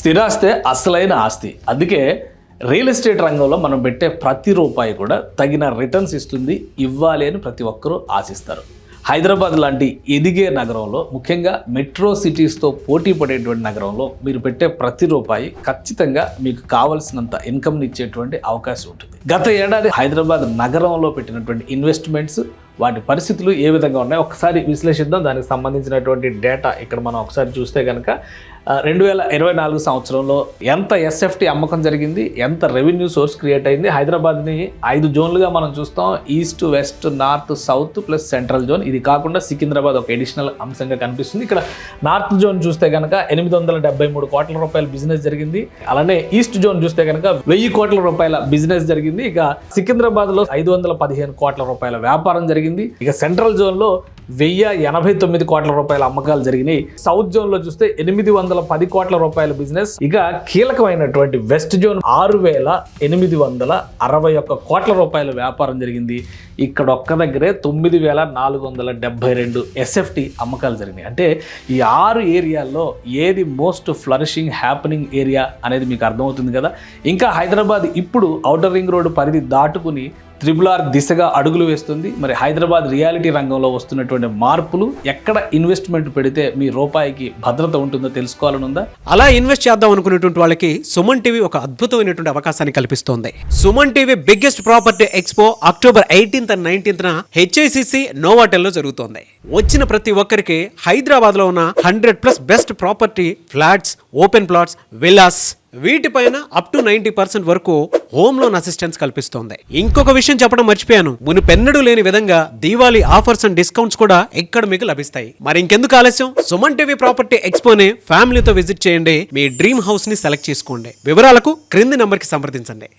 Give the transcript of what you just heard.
స్థిరాస్తే అసలైన ఆస్తి. అందుకే రియల్ ఎస్టేట్ రంగంలో మనం పెట్టే ప్రతి రూపాయి కూడా తగిన రిటర్న్స్ ఇస్తుంది, ఇవ్వాలి అని ప్రతి ఒక్కరూ ఆశిస్తారు. హైదరాబాద్ లాంటి ఎదిగే నగరంలో, ముఖ్యంగా మెట్రో సిటీస్తో పోటీ పడేటువంటి నగరంలో మీరు పెట్టే ప్రతి రూపాయి ఖచ్చితంగా మీకు కావలసినంత ఇన్కమ్ని ఇచ్చేటువంటి అవకాశం ఉంటుంది. గత ఏడాది హైదరాబాద్ నగరంలో పెట్టినటువంటి ఇన్వెస్ట్మెంట్స్, వాటి పరిస్థితులు ఏ విధంగా ఉన్నాయి ఒకసారి విశ్లేషిద్దాం. దానికి సంబంధించినటువంటి డేటా ఇక్కడ మనం ఒకసారి చూస్తే కనుక 2024 సంవత్సరంలో ఎంత ఎస్ఎఫ్టీ అమ్మకం జరిగింది, ఎంత రెవెన్యూ సోర్స్ క్రియేట్ అయింది. హైదరాబాద్ని 5 జోన్లుగా మనం చూస్తాం. East, west, north, south plus central zone. ఇది కాకుండా సికింద్రాబాద్ ఒక ఎడిషనల్ అంశంగా కనిపిస్తుంది. ఇక్కడ నార్త్ జోన్ చూస్తే కనుక 873 కోట్ల రూపాయల బిజినెస్ జరిగింది. అలానే ఈస్ట్ జోన్ చూస్తే కనుక 1000 కోట్ల రూపాయల బిజినెస్ జరిగింది. ఇక సికింద్రాబాద్లో 515 కోట్ల రూపాయల వ్యాపారం జరిగింది. ఇక సెంట్రల్ జోన్లో 1089 కోట్ల రూపాయల అమ్మకాలు జరిగినాయి. సౌత్ జోన్ లో చూస్తే 810 కోట్ల రూపాయల బిజినెస్. ఇక కీలకమైనటువంటి వెస్ట్ జోన్ 6861 కోట్ల రూపాయల వ్యాపారం జరిగింది. ఇక్కడ ఒక్క దగ్గరే 9472 ఎస్ఎఫ్టీ అమ్మకాలు జరిగినాయి. అంటే ఈ 6 ఏరియాల్లో ఏది మోస్ట్ ఫ్లరిషింగ్ హ్యాపెనింగ్ ఏరియా అనేది మీకు అర్థమవుతుంది కదా. ఇంకా హైదరాబాద్ ఇప్పుడు ఔటర్ రింగ్ రోడ్డు పరిధి దాటుకుని RRR దిశగా అడుగులు వేస్తుంది. మరి హైదరాబాద్ రియాలిటీ రంగంలో వస్తున్నటువంటి మార్పులు, ఎక్కడ ఇన్వెస్ట్మెంట్ పెడితే మీ రూపాయికి భద్రత ఉంటుందో తెలుసుకోవాలని ఉందా? అలా ఇన్వెస్ట్ చేద్దాం అనుకునేటువంటి వాళ్ళకి సుమన్ టీవీ ఒక అద్భుతమైనటువంటి అవకాశాన్ని కల్పిస్తోంది. Suman TV biggest property expo October 18th and 19th HICC Novotel లో జరుగుతోంది. వచ్చిన ప్రతి ఒక్కరికి హైదరాబాద్ లో ఉన్న 100+ best property flats, open plots, villas, వీటిపైన అప్ టు 90% వరకు హోమ్ లోన్ అసిస్టెన్స్ కల్పిస్తోంది. ఇంకొక విషయం చెప్పడం మర్చిపోయాను, మునుపెన్నడూ లేని విధంగా దీవాళీ ఆఫర్స్ అండ్ డిస్కౌంట్స్ కూడా ఇక్కడ మీకు లభిస్తాయి. మరి ఇంకెందుకు ఆలస్యం, సుమన్ టీవీ ప్రాపర్టీ ఎక్స్పోని ఫ్యామిలీతో విజిట్ చేయండి. మీ డ్రీమ్ హౌస్ ని సెలెక్ట్ చేసుకోండి. వివరాలకు క్రింది నంబర్ కి సంప్రదించండి.